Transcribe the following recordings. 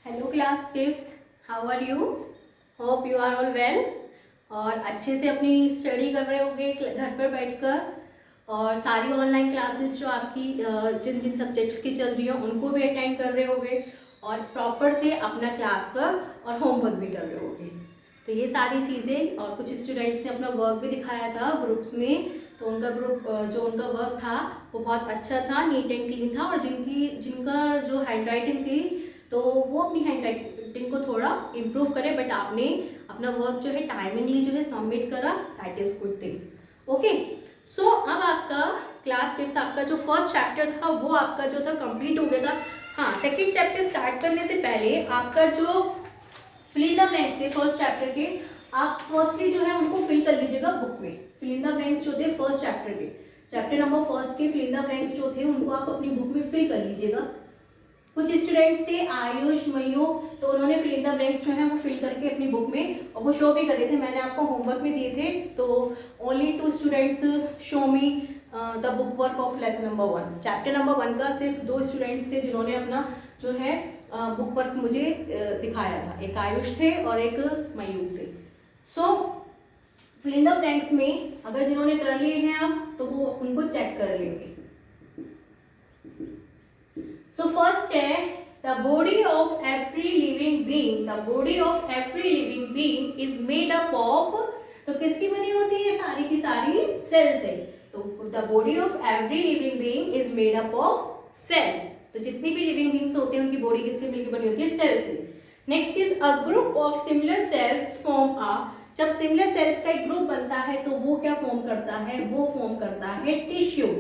Hello class fifth, how are you? Hope you are all well और अच्छे से अपनी स्टडी कर रहे होगे घर पर बैठकर। और सारी ऑनलाइन क्लासेस जो आपकी जिन जिन सब्जेक्ट्स की चल रही हो उनको भी अटेंड कर रहे होगे और प्रॉपर से अपना क्लास वर्क और होमवर्क भी कर रहे होगे। तो ये सारी चीज़ें, और कुछ स्टूडेंट्स ने अपना वर्क भी दिखाया था ग्रुप्स में, तो उनका ग्रुप जो उनका वर्क था वो बहुत अच्छा था, नीट एंड क्लीन था। और जिनका जो हैंड राइटिंग थी तो वो अपनी हैंड राइटिंग को थोड़ा इम्प्रूव करें, बट आपने अपना वर्क जो है टाइमिंगली जो है सबमिट करा, that is good thing. Okay, so अब आपका क्लास फिफ्थ आपका जो फर्स्ट चैप्टर था वो आपका जो था कंप्लीट हो गया था। हाँ, सेकेंड चैप्टर स्टार्ट करने से पहले आपका जो फिल इन द ब्लैंक्स थे फर्स्ट चैप्टर के, आप फर्स्टली जो है उनको फिल कर लीजिएगा बुक में। फिल इन द ब्लैंक्स जो थे फर्स्ट चैप्टर के, चैप्टर नंबर फर्स्ट के फिल इन द ब्लैंक्स जो थे उनको आप अपनी बुक में फिल कर लीजिएगा। कुछ स्टूडेंट्स थे आयुष, मयूर, तो उन्होंने फिल इन द ब्लैंक्स जो है वो फिल करके अपनी बुक में और वो शो भी कर रहे थे। मैंने आपको होमवर्क में दिए थे, तो only 2 students show me the book work of lesson number 1। Chapter number 1 का सिर्फ 2 स्टूडेंट्स थे जिन्होंने अपना जो है बुक वर्क मुझे दिखाया था। एक आयुष थे और एक मयूर थे। सो फिल इन द ब्लैंक्स में अगर जिन्होंने कर लिए हैं अब, तो वो उनको चेक कर लेंगे। So first है the body of every living being, the body of every living being is made up of, तो किसकी बनी होती है? सारी की सारी सेल से। तो the body of every living being is made up of cell। तो जितनी भी लिविंग बींग्स होते हैं उनकी बॉडी किससे मिलकर बनी होती है? सेल से। Next is a group of similar cells form a, जब सिमिलर सेल्स का एक ग्रुप बनता है तो वो क्या फॉर्म करता है? वो फॉर्म करता है टिश्यू।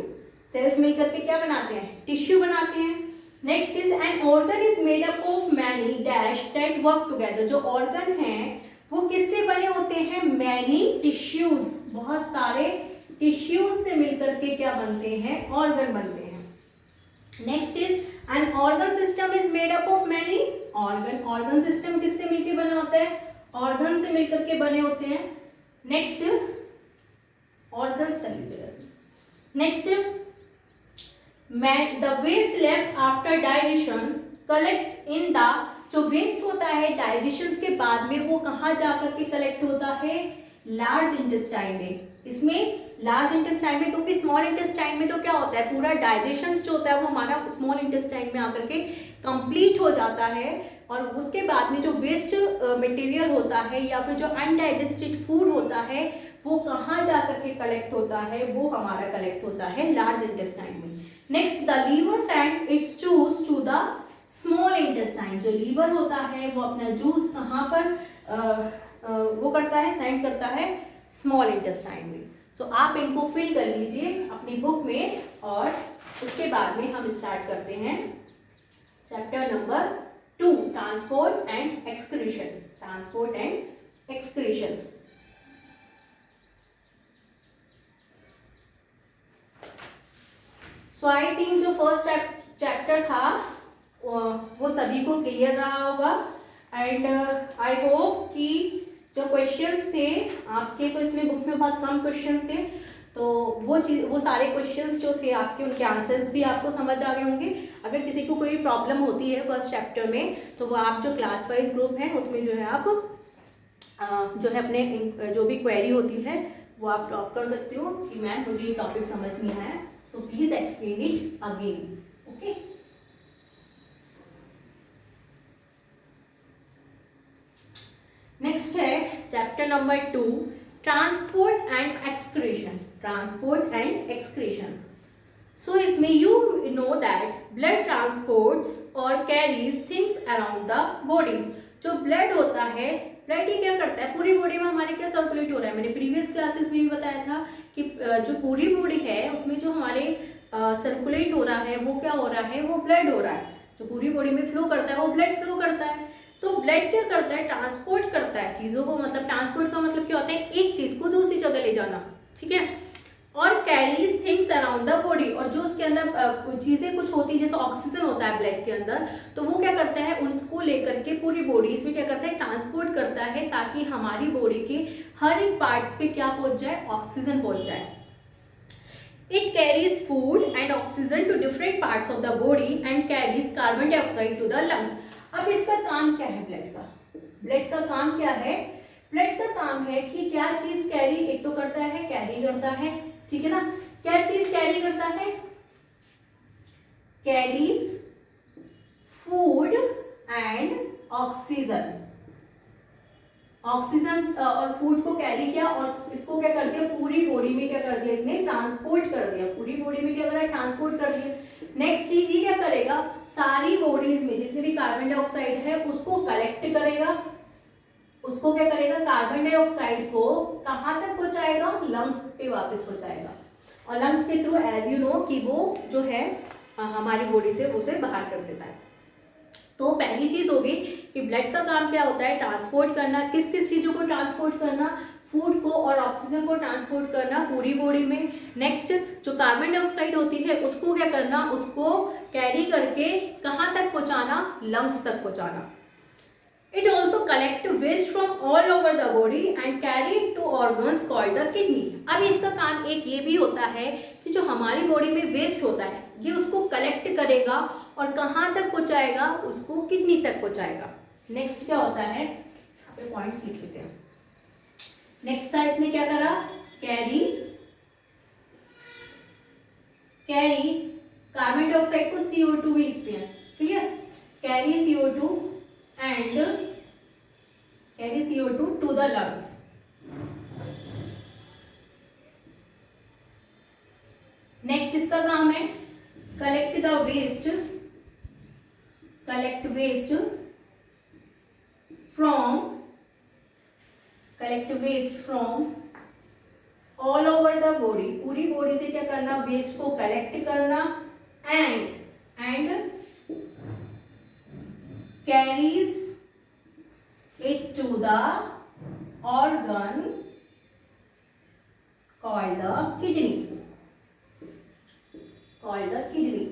सेल्स मिलकर के क्या बनाते हैं? टिश्यू बनाते हैं। Next is an organ is made up of many dash that work together. जो ऑर्गन है वो किससे बने होते हैं? मैनी टिश्यूज, बहुत सारे टिश्यूज से मिलकर के क्या बनते हैं? ऑर्गन बनते हैं। Next is an organ system is made up of many organ. Organ system किससे मिलकर बना होता है? ऑर्गन से मिलकर के बने होते हैं। नेक्स्ट ऑर्गन्स कर लीजिएगा। Next the waste left after digestion collects in the, जो वेस्ट होता है डाइजेशन के बाद में वो कहाँ जाकर के कलेक्ट होता है? लार्ज इंटेस्टाइन में। इसमें लार्ज इंटेस्टाइन में, क्योंकि स्मॉल इंटेस्टाइन में तो क्या होता है, पूरा डाइजेशन जो होता है वो हमारा स्मॉल इंटेस्टाइन में आकर के कंप्लीट हो जाता है। और उसके बाद में जो वेस्ट मटेरियल होता है या फिर जो अनडाइजेस्टेड फूड होता है वो कहाँ जाकर के कलेक्ट होता है? वो हमारा कलेक्ट होता है लार्ज इंटेस्टाइन में। Next the liver send its juice to the small intestine. जो लीवर होता है वो अपना जूस कहाँ पर वो करता है? सेंड करता है स्मॉल इंटेस्टाइन में। सो आप इनको फिल कर लीजिए अपनी बुक में और उसके बाद में हम स्टार्ट करते हैं chapter number 2, transport and excretion. Transport and excretion. So I think जो फर्स्ट चैप्टर था वो सभी को क्लियर रहा होगा एंड आई होप कि जो क्वेश्चंस थे आपके, तो इसमें बुक्स में बहुत कम क्वेश्चंस थे, तो वो सारे क्वेश्चंस जो थे आपके उनके आंसर्स भी आपको समझ आ गए होंगे। अगर किसी को कोई प्रॉब्लम होती है फर्स्ट चैप्टर में तो वो आप जो क्लास वाइज ग्रुप है उसमें जो है आप जो है अपने जो भी क्वेरी होती है वो आप ड्रॉप कर सकते हो कि मैम मुझे ये टॉपिक समझ नहीं आया, so please explain it again. Okay. Next है chapter number 2, transport and excretion. Transport and excretion. So इसमें you know that blood transports और carries things around the bodies. जो ब्लड होता है, ब्लड ही क्या करता है? पूरी बॉडी में हमारे क्या सर्कुलेट हो रहा है? मैंने प्रीवियस क्लासेस में भी बताया था कि जो पूरी बॉडी है उसमें जो हमारे सर्कुलेट हो रहा है वो क्या हो रहा है? वो ब्लड हो रहा है। जो पूरी बॉडी में फ्लो करता है वो ब्लड फ्लो करता है। तो ब्लड क्या करता है? ट्रांसपोर्ट करता है चीज़ों को। मतलब ट्रांसपोर्ट का मतलब क्या होता है? एक चीज़ को दूसरी जगह ले जाना, ठीक है। और carries things around the body, और जो उसके अंदर चीज़ें कुछ होती है, जैसे ऑक्सीजन होता है ब्लड के अंदर, तो वो क्या करता है? उनको लेकर के पूरी बॉडी इसमें क्या करता है? ट्रांसपोर्ट करता है, ताकि हमारी बॉडी के हर एक पार्ट्स पे क्या पहुंच जाए? ऑक्सीजन पहुंच जाए। It carries food and oxygen to different parts of the body and carries carbon dioxide to the lungs. अब इसका काम क्या है ब्लड का? ब्लड का काम क्या है? ब्लड का काम है कि क्या चीज कैरी, एक तो करता है, कैरी करता है, ठीक है ना? क्या चीज कैरी करता है? Carries food and oxygen. Oxygen और फूड को कैरी किया और इसको क्या कर दिया, पूरी बॉडी में क्या कर दिया, इसने ट्रांसपोर्ट कर दिया, पूरी बॉडी में क्या करा, ट्रांसपोर्ट कर दिया। नेक्स्ट चीज ये क्या करेगा, सारी बॉडीज में जितने भी कार्बन डाइऑक्साइड है उसको कलेक्ट करेगा, उसको क्या करेगा, कार्बन डाइऑक्साइड को कहाँ तक पहुंचाएगा, लंग्स पे वापस पहुंचाएगा। और लंग्स के थ्रू एज यू नो कि वो जो है हमारी बॉडी से उसे बाहर कर देता है। तो पहली चीज होगी कि ब्लड का काम क्या होता है, ट्रांसपोर्ट करना। किस किस चीजों को ट्रांसपोर्ट करना, फूड को और ऑक्सीजन को ट्रांसपोर्ट करना पूरी बॉडी में। नेक्स्ट जो कार्बन डाइऑक्साइड होती है उसको क्या करना, उसको कैरी करके कहाँ तक पहुंचाना, लंग्स तक पहुंचाना। It also collect waste from all over the body and carry it to organs called the kidney। अब इसका काम एक ये भी होता है कि जो हमारी बॉडी में वेस्ट होता है ये उसको कलेक्ट करेगा और कहाँ तक पहुँचाएगा, उसको किडनी तक पहुँचाएगा। नेक्स्ट क्या होता है, यहाँ पे पॉइंट्स लिख लेते हैं। नेक्स्ट था इसने क्या करा, कैरी कार्बन डाइऑक्साइड को CO2 भी लिखते हैं, clear, carry CO2 and carry CO2 to the lungs। Next इसका काम है collect waste from all over the body। पूरी बॉडी से क्या करना, वेस्ट को कलेक्ट करना and carries it to the organ called the kidney।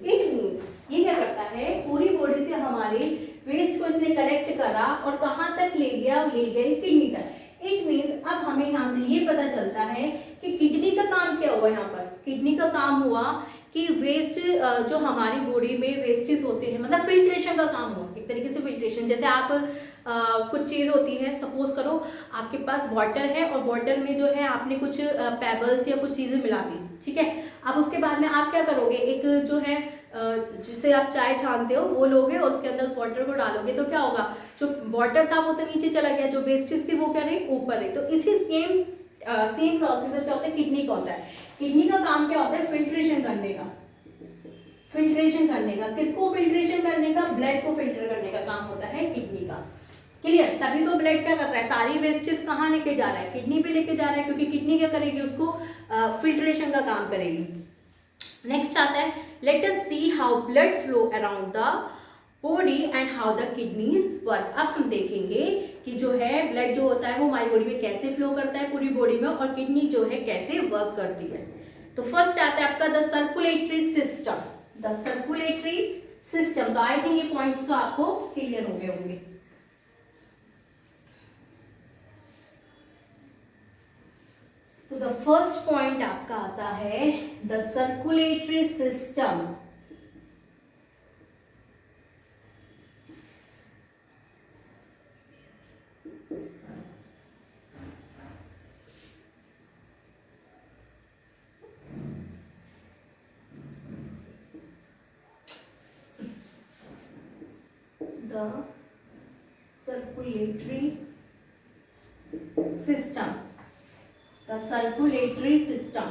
It means ये क्या करता है, पूरी बॉडी से हमारे वेस्ट को इसने कलेक्ट करा और कहाँ तक ले गया, ले गए किडनी तक। इट मीन्स अब हमें यहाँ से ये पता चलता है कि किडनी का काम क्या हुआ। यहाँ पर किडनी का काम हुआ कि वेस्ट जो हमारी बॉडी में वेस्टेज होते हैं, मतलब फिल्ट्रेशन का काम हुआ, एक तरीके से फिल्ट्रेशन। जैसे आप कुछ चीज़ होती है, सपोज करो आपके पास वाटर है और वाटर में जो है आपने कुछ पेबल्स या कुछ चीज़ें मिला दी, ठीक है। अब उसके बाद में आप क्या करोगे, एक जो है जिसे आप चाय छानते हो वो लोगे और उसके अंदर उस वाटर को डालोगे, तो क्या होगा, जो वाटर था वो तो नीचे चला गया, जो वेस्टेज थी वो क्या रही, ऊपर रही। तो इसी सेम प्रोसीजर क्या होता है, किडनी का होता है। किडनी का काम क्या होता है, फिल्ट्रेशन करने का। किसको फिल्ट्रेशन करने का, ब्लड को फिल्टर करने का काम होता है किडनी का, क्लियर। तभी तो ब्लड क्या कर रहा है, सारी वेस्टेज कहाँ लेके जा रहा है, किडनी पे लेके जा रहा है, क्योंकि किडनी क्या करेगी, उसको फिल्ट्रेशन का काम करेगी। नेक्स्ट आता है, let us see how blood flow around the body and how the kidneys work. अब हम देखेंगे कि जो है ब्लड जो होता है वो हमारी बॉडी में कैसे फ्लो करता है पूरी बॉडी में, और किडनी जो है कैसे वर्क करती है। तो फर्स्ट आता है आपका द सर्कुलेटरी सिस्टम। तो आई थिंक ये पॉइंट्स तो आपको क्लियर हो गए होंगे। तो द फर्स्ट पॉइंट आपका आता है the circulatory system. The circulatory system।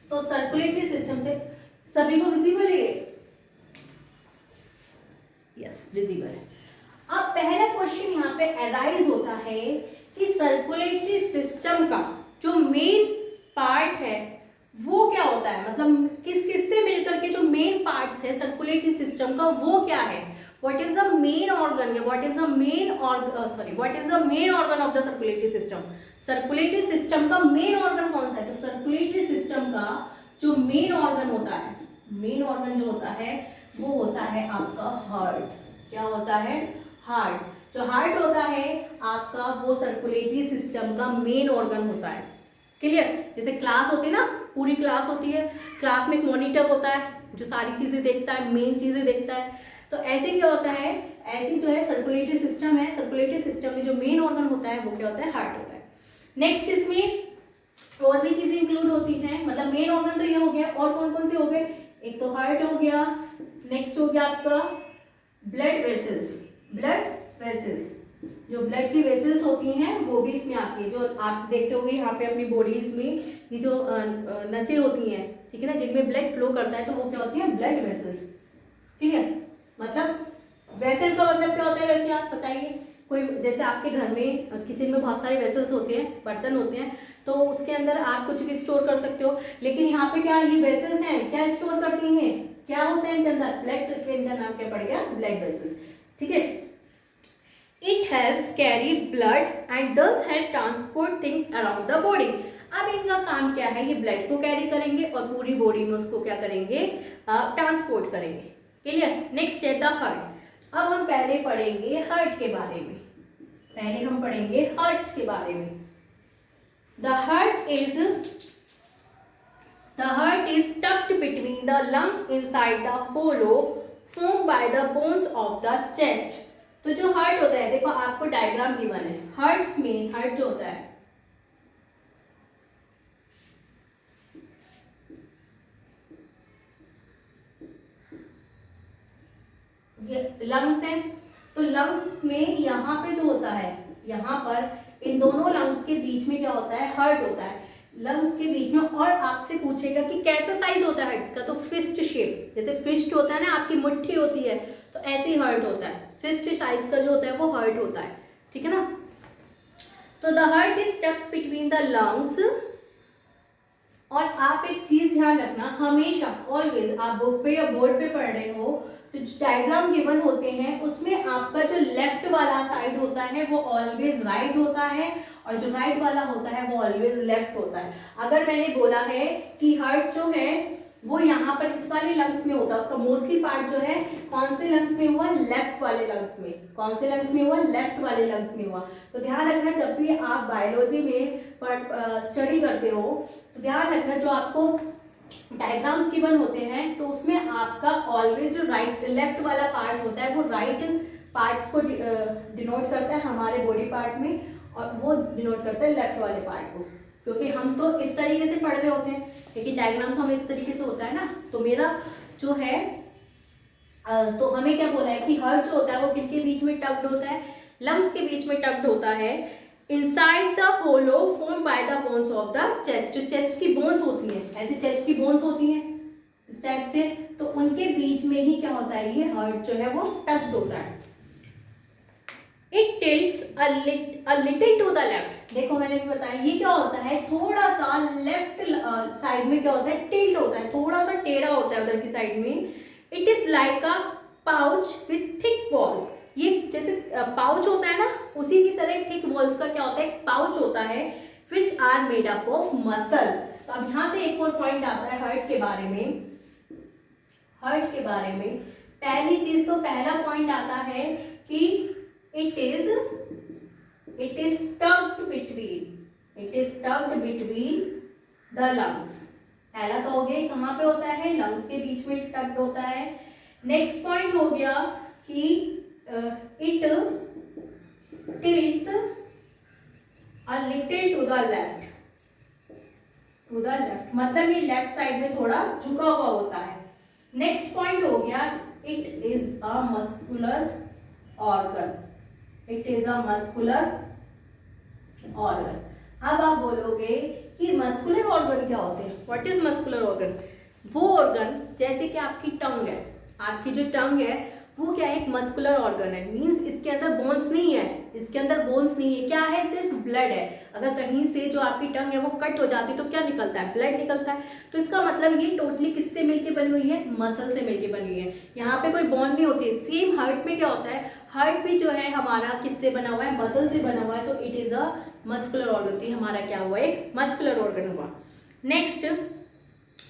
तो सर्कुलेटरी सिस्टम से सभी को विजिबल है, यस विजिबल है। अब पहला क्वेश्चन यहाँ पे अराइज होता है कि सर्कुलेटरी सिस्टम का जो मेन पार्ट है वो क्या होता है, मतलब किस से मिलकर के जो मेन पार्ट्स है सर्कुलेटरी सिस्टम का वो क्या है। What is the main organ, what is the main organ of the circulatory system. Circulatory system का मेन ऑर्गन कौन सा है, तो सर्कुलेटरी सिस्टम का जो मेन ऑर्गन होता है, मेन ऑर्गन जो होता है वो होता है आपका हार्ट। क्या होता है, हार्ट। जो हार्ट होता है आपका वो सर्कुलेटरी सिस्टम का मेन ऑर्गन होता है। क्लियर। जैसे क्लास होती है ना, पूरी क्लास होती है, क्लास में एक मॉनिटर होता है जो सारी चीज़ें देखता है, मेन चीज़ें देखता है। तो ऐसे क्या होता है, ऐसी जो है सर्कुलेटरी सिस्टम है, सर्कुलेटरी सिस्टम में जो मेन ऑर्गन होता है वो क्या होता है, हार्ट होता है। नेक्स्ट इसमें और भी चीज़ें इंक्लूड होती हैं, मतलब मेन ऑर्गन तो ये हो गया, और कौन कौन से हो गए, एक तो हार्ट हो गया, नेक्स्ट हो गया आपका ब्लड वेसल्स। ब्लड वेसल्स, जो ब्लड की वेसल्स होती हैं वो भी इसमें आती है, जो आप देखते होंगे यहाँ पे अपनी बॉडीज में ये जो नसें होती हैं, ठीक है ना, जिनमें ब्लड फ्लो करता है, तो वो क्या होती है, ब्लड वेसल्स। ठीक है, मतलब वेसल का मतलब क्या होता है, वैसे आप बताइए। कोई जैसे आपके घर में किचन में बहुत सारे वेसल्स होते हैं, बर्तन होते हैं, तो उसके अंदर आप कुछ भी स्टोर कर सकते हो, लेकिन यहाँ पे क्या ये वेसल्स हैं, क्या स्टोर करती हैं, क्या होता है इनके अंदर, ब्लड, तो इसलिए इनका नाम क्या पड़ गया, ब्लड वेसल्स। ठीक है, it helps carry blood and thus help transport things around the body. अब इनका काम क्या है, ये ब्लड को कैरी करेंगे और पूरी बॉडी में उसको क्या करेंगे, ट्रांसपोर्ट करेंगे। क्लियर। नेक्स्ट है द हार्ट। अब हम पहले पढ़ेंगे हार्ट के बारे में, पहले हम पढ़ेंगे हार्ट के बारे में। The heart is tucked between the lungs inside the hollow formed by the bones of the chest। तो जो हार्ट होता है, देखो आपको डायग्राम गिवन है, हार्ट्स में हार्ट जो होता है, लंग्स है, तो लंग्स में यहाँ पे जो होता है, यहाँ पर इन दोनों लंग्स के बीच में क्या होता है, हार्ट होता है, लंग्स के बीच में। और आपसे पूछेगा कि कैसा साइज होता है हार्ट का, तो फिस्ट शेप, जैसे फिस्ट होता है ना, आपकी मुट्ठी होती है, तो ऐसे ही हार्ट होता है, फिस्ट साइज का जो होता है वो हार्ट होता है। ठीक है ना। तो the heart is stuck between the lungs. और आप एक चीज ध्यान रखना, हमेशा ऑलवेज आप बुक पे या बोर्ड पे पढ़ रहे हो, तो डायग्राम गिवन होते हैं उसमें आपका जो लेफ्ट वाला साइड होता है वो ऑलवेज राइट होता है, और जो राइट वाला होता है वो ऑलवेज लेफ्ट होता है। अगर मैंने बोला है कि हार्ट जो है वो यहाँ पर इस वाले लंग्स में होता है, उसका मोस्टली पार्ट जो है कौन से लंग्स में हुआ, लेफ्ट वाले लंग्स में। कौन से लंग्स में हुआ, लेफ्ट वाले लंग्स में हुआ। तो ध्यान रखना, जब भी आप बायोलॉजी में स्टडी करते हो तो ध्यान रखना, जो आपको डायग्राम्स गिवन होते हैं तो उसमें आपका ऑलवेज जो राइट लेफ्ट वाला पार्ट होता है वो राइट पार्ट्स को डिनोट करता है हमारे बॉडी पार्ट में, और वो डिनोट करता है लेफ्ट वाले पार्ट को, क्योंकि हम तो इस तरीके से पढ़ रहे होते हैं, लेकिन डायग्राम तो हमें इस तरीके से होता है ना। तो मेरा जो है तो हमें क्या बोला है कि हार्ट जो होता है वो किनके बीच में टक्ड होता है, लंग्स के बीच में टक्ड होता है, inside the hollow form by the bones of the chest. जो चेस्ट की बोन्स होती हैं, ऐसी चेस्ट की बोन्स होती हैं इस टाइप से, तो उनके बीच में ही क्या होता है, ये हार्ट जो है वो टक्ड होता है। It tilts a little to the left. देखो मैंने भी बताया, ये क्या होता है, थोड़ा सा लेफ्ट साइड में क्या होता है, टिल्ट होता है, थोड़ा सा टेढ़ा होता है उधर की साइड में। It is like a pouch with thick walls. ये जैसे पाउच होता है ना, उसी की तरह थिक वॉल्स का क्या होता है, पाउच होता है, which are made up of muscle. तो अब यहाँ से एक और पॉइंट आता है हार्ट के बारे में। हार्ट के बारे में पहली चीज, तो पहला पॉइंट आता है कि it is tucked between the lungs. पहला तो हो गया, कहाँ पे होता है, लंग्स के बीच में टक्ड होता है। नेक्स्ट पॉइंट हो गया कि it tilts a little to the left, मतलब ये लेफ्ट साइड में थोड़ा झुका हुआ होता है। नेक्स्ट पॉइंट हो गया, it is a muscular organ. अब आप बोलोगे कि मस्कुलर ऑर्गन क्या होते हैं, व्हाट इज मस्कुलर ऑर्गन। वो ऑर्गन जैसे कि आपकी टंग है, आपकी जो टंग है वो क्या है, एक मस्कुलर ऑर्गन है, मींस इसके अंदर बोन्स नहीं है, क्या है, सिर्फ ब्लड है। अगर कहीं से जो आपकी टंग है वो कट हो जाती है तो क्या निकलता है, ब्लड निकलता है। तो इसका मतलब ये टोटली किससे मिलके बनी हुई है, मसल से मिलके बनी हुई है, यहाँ पे कोई बोन नहीं होती है। सेम हार्ट में क्या होता है, हार्ट भी जो है हमारा किससे बना हुआ है, मसल से बना हुआ है, तो it is a muscular organ. तो हमारा क्या हुआ, एक मस्कुलर ऑर्गन हुआ। Next,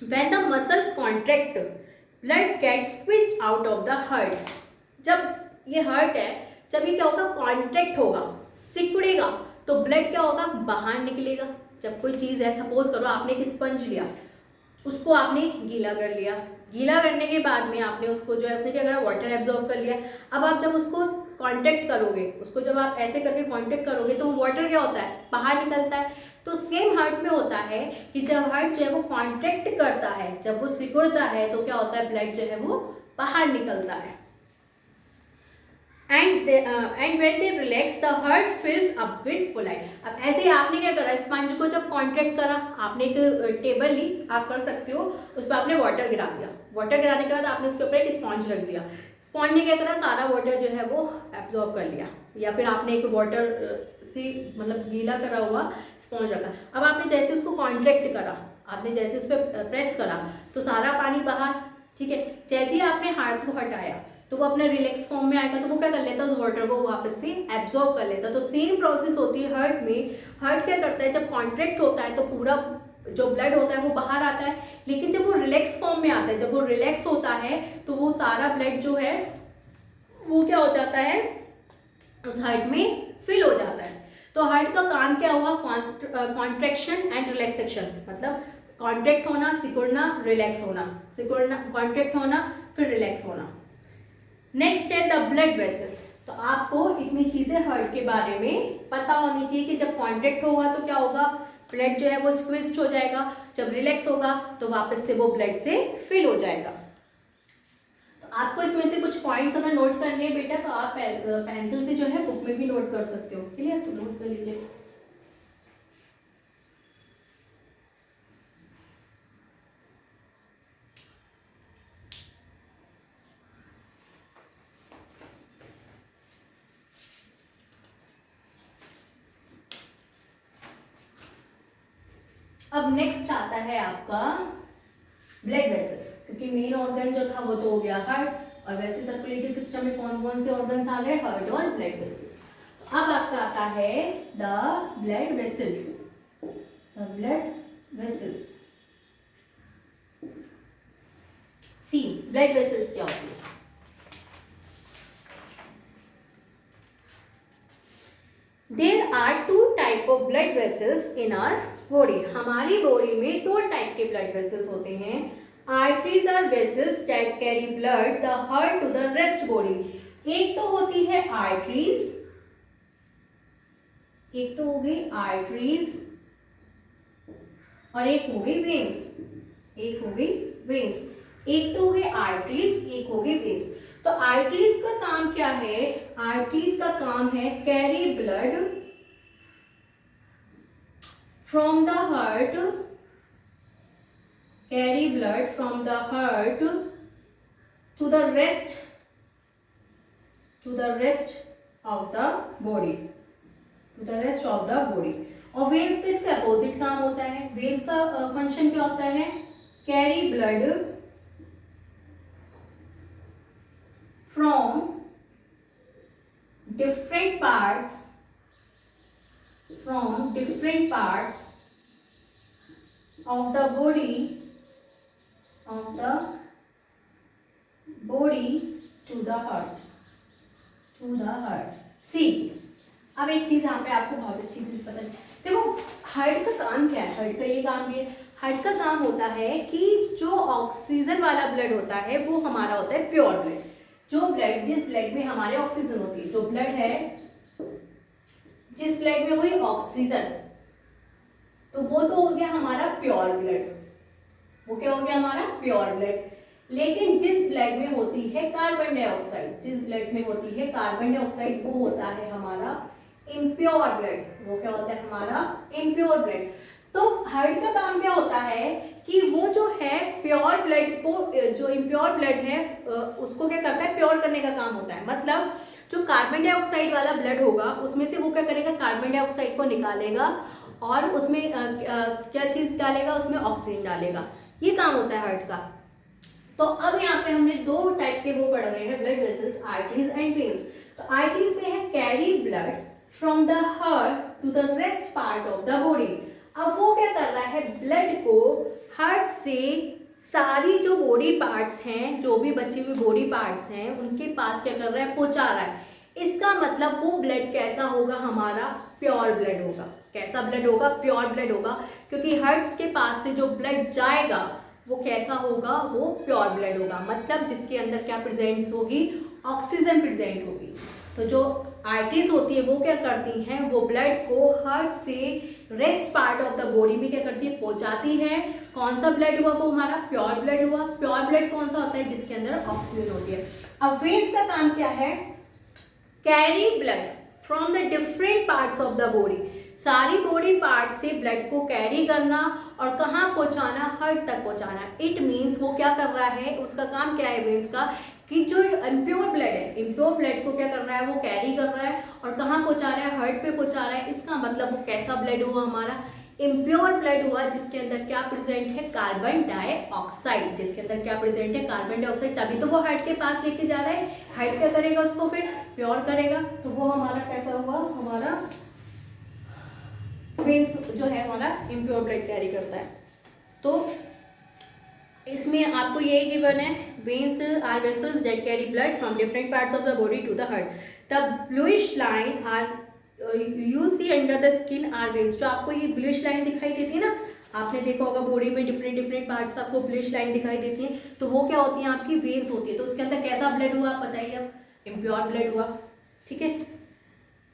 when the muscles contract blood gets squeezed out of the heart. जब ये हार्ट है, जब ये क्या होगा, कॉन्ट्रैक्ट होगा, सिकुड़ेगा, तो ब्लड क्या होगा, बाहर निकलेगा। जब कोई चीज़ है, सपोज करो आपने एक स्पंज लिया, उसको आपने गीला कर लिया, गीला करने के बाद में आपने उसको जो है उसने क्या करा, वाटर एब्जॉर्ब कर लिया। अब आप जब उसको कांटेक्ट करोगे, उसको जब आप ऐसे करके कांटेक्ट करोगे तो वाटर क्या होता है, बाहर निकलता है। तो सेम हार्ट में होता है कि जब हार्ट जो है वो कांटेक्ट करता है, जब वो सिकुड़ता है तो क्या होता है, ब्लड जो है वो बाहर निकलता है। And when they relax the heart feels a bit polite. अब ऐसे ही आपने क्या करा, स्पंज को जब कॉन्ट्रैक्ट करा, आपने एक टेबल ली, आप कर सकते हो, उस पर आपने वाटर गिरा दिया, वाटर गिराने के बाद आपने उसके ऊपर एक स्पॉन्ज रख दिया, स्पॉन्ज ने क्या करा, सारा वाटर जो है वो एब्जॉर्ब कर लिया। या फिर आपने एक वाटर से मतलब गीला करा हुआ स्पॉन्ज रखा, अब आपने जैसे उसको कॉन्ट्रैक्ट करा, आपने जैसे उस पर प्रेस करा तो सारा पानी बाहर, ठीक है। जैसे ही आपने हाथ को हटाया तो वो अपने रिलैक्स फॉर्म में आएगा, तो वो क्या कर लेता है, उस वाटर को वापस से एब्जॉर्ब कर लेता है। तो सेम प्रोसेस होती है हार्ट में। हार्ट क्या करता है, जब कॉन्ट्रैक्ट होता है तो पूरा जो ब्लड होता है वो बाहर आता है, लेकिन जब वो रिलैक्स फॉर्म में आता है, जब वो रिलैक्स होता है तो वो सारा ब्लड जो है वो क्या हो जाता है, उस हार्ट में फिल हो जाता है। तो हार्ट का काम क्या हुआ, कॉन्ट्रैक्शन एंड रिलैक्सेशन, मतलब कॉन्ट्रैक्ट होना, सिकुड़ना, रिलैक्स होना, सिकुड़ना, कॉन्ट्रैक्ट होना, फिर रिलैक्स होना। नेक्स्ट है द ब्लड वेसल्स। तो आपको इतनी चीजें हार्ट के बारे में पता होनी चाहिए कि जब कॉन्ट्रैक्ट होगा तो क्या होगा, ब्लड जो है वो स्क्वीज्ड हो जाएगा, जब रिलैक्स होगा तो वापस से वो ब्लड से फिल हो जाएगा। तो आपको इसमें से कुछ पॉइंट्स अगर नोट करने हैं बेटा तो आप पेंसिल से जो है बुक में भी नोट कर सकते हो। क्लियर, तो नोट कर लीजिए। अब नेक्स्ट आता है आपका ब्लड वेसल्स, क्योंकि मेन ऑर्गन जो था वो तो हो गया हार्ट, और वैसे सर्कुलेटरी सिस्टम में कौन कौन से ऑर्गन्स आ गए, हार्ट और ब्लड वेसल्स। तो अब आपका आता है the blood vessels. The blood vessels, see blood vessels क्या होती है। There are two type of blood vessels in our body. हमारी बॉडी में दो टाइप के ब्लड वेसल्स होते हैं। Arteries are vessels that carry blood the heart to the rest body. एक तो होती है आर्टरीज, एक तो हो गई आर्टरीज और एक हो गई वेन्स, एक हो गई वेन्स। एक तो हो गई आर्टरीज, एक हो गई वेन्स। तो आर्टरीज का काम क्या है, आर्टरीज का काम है carry blood from the heart, carry blood from the heart to the rest of the body, to the rest of the body। और वेन्स पे इसका अपोजिट काम होता है। वेन्स का फंक्शन क्या होता है, carry blood from different parts of the body to the heart। सी, अब एक चीज यहाँ पे आपको बहुत अच्छी चीज पता है, देखो हार्ट का काम क्या है, हार्ट का ये काम भी है। हार्ट का काम होता है कि जो ऑक्सीजन वाला ब्लड होता है वो हमारा होता है प्योर ब्लड। जो ब्लड, जिस ब्लड में हमारे ऑक्सीजन होती है, जो ब्लड है जिस ब्लड में हुई ऑक्सीजन, तो वो तो हो गया हमारा प्योर ब्लड, वो क्या हो गया हमारा प्योर ब्लड। लेकिन जिस ब्लड में होती है कार्बन डाइऑक्साइड, जिस ब्लड में होती है कार्बन डाइऑक्साइड, वो होता है हमारा इम्प्योर ब्लड। वो क्या होता है हमारा इम्प्योर ब्लड। तो हार्ट का काम क्या होता है कि वो जो है प्योर ब्लड को, जो इम्प्योर ब्लड है उसको क्या करता है, प्योर करने का काम होता है। मतलब जो कार्बन डाइऑक्साइड वाला ब्लड होगा उसमें से वो क्या करेगा, कार्बन डाइऑक्साइड को निकालेगा और उसमें क्या चीज डालेगा, उसमें ऑक्सीजन डालेगा। ये काम होता है हार्ट का। तो अब यहाँ पे हमने दो टाइप के वो पढ़ रहे हैं blood vessels, arteries and veins. तो आर्टरीज में है carry blood from the heart to the rest part of the body. अब वो क्या कर रहा है, ब्लड को हार्ट से सारी जो बॉडी पार्ट्स हैं, जो भी बची हुई बॉडी पार्ट्स हैं, उनके पास क्या कर रहा है, पहुंचा रहा है। इसका मतलब वो ब्लड कैसा होगा, हमारा प्योर ब्लड होगा। कैसा ब्लड होगा? प्योर ब्लड होगा, क्योंकि हार्ट के पास से जो ब्लड जाएगा वो कैसा होगा? वो प्योर ब्लड होगा, मतलब जिसके अंदर क्या प्रेजेंट होगी? ऑक्सीजन प्रेजेंट होगी। तो जो आर्टरीज होती है वो क्या करती हैं? वो ब्लड को हार्ट से rest part of the body में क्या करती है? पहुंचाती है। कौन सा ब्लड हुआ? वो हमारा प्योर ब्लड हुआ। प्योर ब्लड कौन सा होता है? जिसके अंदर ऑक्सीजन होती है। अब वेन्स का काम क्या है? Carry blood from the different parts of the body, सारी बॉडी पार्ट से ब्लड को कैरी करना और कहाँ पहुंचाना? हार्ट तक पहुंचाना। इट मीन्स वो क्या कर रहा है? उसका काम क्या है वेन्स का? कि जो इम्प्योर ब्लड है, इम्प्योर ब्लड को क्या कर रहा है? वो कैरी कर रहा है और कहाँ पहुंचा रहा है? हार्ट पे पहुंचा रहा है। इसका मतलब वो कैसा ब्लड हुआ? हमारा इम्प्योर ब्लड हुआ, जिसके अंदर क्या प्रेजेंट है? Carbon dioxide. जिसके अंदर क्या प्रेजेंट है? Carbon dioxide. तभी तो वो हार्ट के पास लेके जा रहा है। हार्ट क्या करेगा? उसको फिर प्योर करेगा। तो वो हमारा कैसा हुआ? हमारा वेन्स जो है हमारा इम्प्योर ब्लड कैरी करता है। तो इसमें आपको ये गिवन है, veins are vessels that carry blood from different parts of the body to the heart. The bluish line are you see under the skin are veins. जो आपको ये ब्लूइश लाइन दिखाई देती है ना, आपने देखा होगा बॉडी में डिफरेंट पार्ट्स का आपको ब्लूइश लाइन दिखाई देती है, तो वो क्या होती है? आपकी वेन्स होती है। तो उसके अंदर कैसा ब्लड हुआ? आप बताइए। अब इम्प्योर ब्लड हुआ, ठीक है।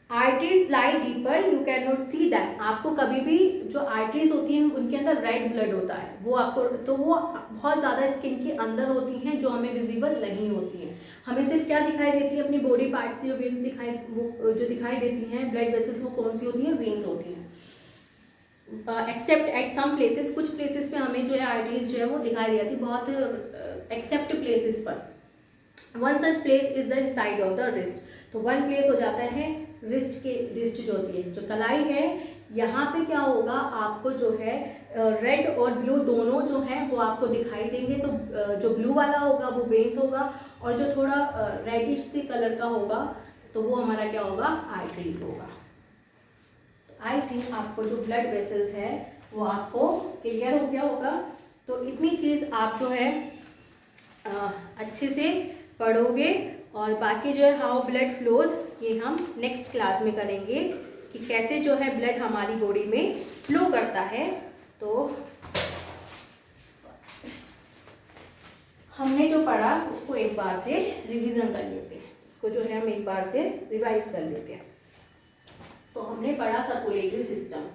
Arteries lie deeper, you can not see that. आपको कभी भी जो आर्टरीज होती हैं उनके अंदर रेड ब्लड होता है, वो आपको, तो वो बहुत ज़्यादा स्किन के अंदर होती हैं, जो हमें विजिबल नहीं होती हैं। हमें सिर्फ क्या दिखाई देती है? अपनी बॉडी पार्ट्स की जो वेन्स दिखाई, वो जो दिखाई देती हैं ब्लड वेसल्स, वो कौन सी होती हैं? वेन्स होती हैं। एक्सेप्ट एट सम प्लेसेस, कुछ प्लेसेस पे हमें जो है आर्टरीज जो है वो दिखाई दी जाती है, बहुत एक्सेप्ट प्लेसेस पर। One such place is the side of the wrist. तो वन प्लेस हो जाता है रिस्ट के, रिस्ट जो होती है, जो कलाई है, यहाँ पे क्या होगा? आपको जो है रेड और ब्लू दोनों जो है वो आपको दिखाई देंगे। तो जो ब्लू वाला होगा वो वेन्स होगा, और जो थोड़ा रेडिश सी कलर का होगा तो वो हमारा क्या होगा? आर्टरीज होगा। आई थिंक आपको जो ब्लड वेसल्स है वो आपको क्लियर हो गया होगा। तो इतनी चीज़ आप जो है अच्छे से पढ़ोगे, और बाकी जो है हाउ ब्लड फ्लोज, ये हम नेक्स्ट क्लास में करेंगे कि कैसे जो है ब्लड हमारी बॉडी में फ्लो करता है। तो हमने जो पढ़ा उसको एक बार से रिवीजन कर लेते हैं, उसको जो है हम एक बार से रिवाइज कर लेते हैं। तो हमने पढ़ा सर्कुलेटरी सिस्टम,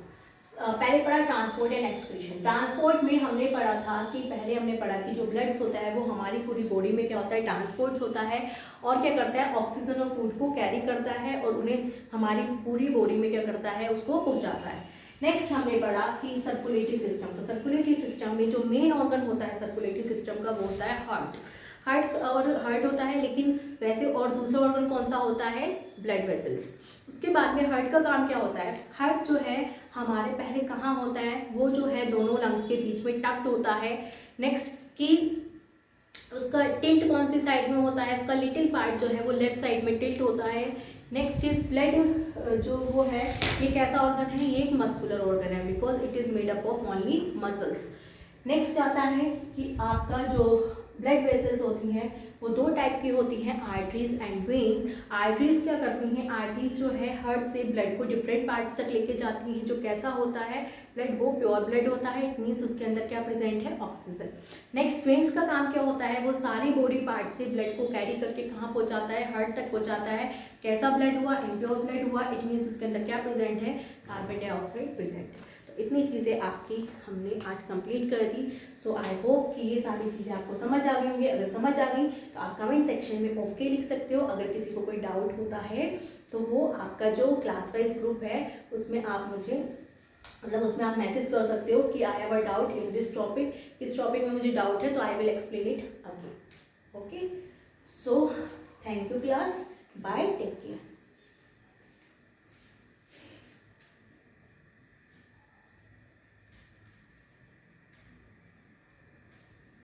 पहले पढ़ा ट्रांसपोर्ट एंड एक्सक्रीशन। ट्रांसपोर्ट में हमने पढ़ा था कि पहले हमने पढ़ा कि जो ब्लड्स होता है वो हमारी पूरी बॉडी में क्या होता है? ट्रांसपोर्ट होता है, और क्या करता है? ऑक्सीजन और फूड को कैरी करता है, और उन्हें हमारी पूरी बॉडी में क्या करता है? उसको पहुंचाता है। नेक्स्ट हमने पढ़ा कि सर्कुलेटरी सिस्टम। तो सर्कुलेटरी सिस्टम में जो मेन ऑर्गन होता है सर्कुलेटरी सिस्टम का, वो होता है हार्ट। हार्ट होता है, लेकिन वैसे और दूसरा ऑर्गन कौन सा होता है? Blood vessels. उसके बाद में हार्ट का काम क्या होता है? हार्ट जो है हमारे पहले कहाँ होता है? वो जो है दोनों लंग्स के बीच में टक्ट होता है। नेक्स्ट कि उसका टिल्ट कौन सी साइड में होता है? उसका लिटिल पार्ट जो है वो लेफ्ट साइड में टिल्ट होता है। नेक्स्ट इज ब्लड, जो वो है ये कैसा ऑर्गन है? ये एक मस्कुलर ऑर्गन है, because it is made up of only muscles. Next आता है कि आपका जो ब्लड वेसल्स होती हैं वो दो टाइप की होती हैं, आर्टरीज एंड वेन। आर्टरीज क्या करती हैं? आर्टरीज जो है हार्ट से ब्लड को डिफरेंट पार्ट्स तक लेके जाती हैं। जो कैसा होता है ब्लड? वो प्योर ब्लड होता है, इट मीन्स उसके अंदर क्या प्रेजेंट है? ऑक्सीजन। नेक्स्ट वेन्स का काम क्या होता है? वो सारी बॉडी पार्ट से ब्लड को कैरी करके कहाँ पहुँचाता है? हार्ट तक पहुँचाता है। कैसा ब्लड हुआ? इम्प्योर ब्लड हुआ, इट मीन्स उसके अंदर क्या प्रेजेंट है? कार्बन डाइऑक्साइड प्रेजेंट है। तो इतनी चीज़ें आपकी हमने आज कंप्लीट कर दी। सो आई होप कि ये सारी चीज़ें आपको समझ आ गई होंगी। अगर समझ आ गई तो आप कमेंट सेक्शन में ओके लिख सकते हो। अगर किसी को कोई डाउट होता है तो वो आपका जो क्लास वाइज ग्रुप है उसमें आप मुझे, मतलब उसमें आप मैसेज कर सकते हो कि I have a doubt in this topic, इस टॉपिक में मुझे डाउट है, तो I will explain it again. Okay, so thank you class, bye, take care.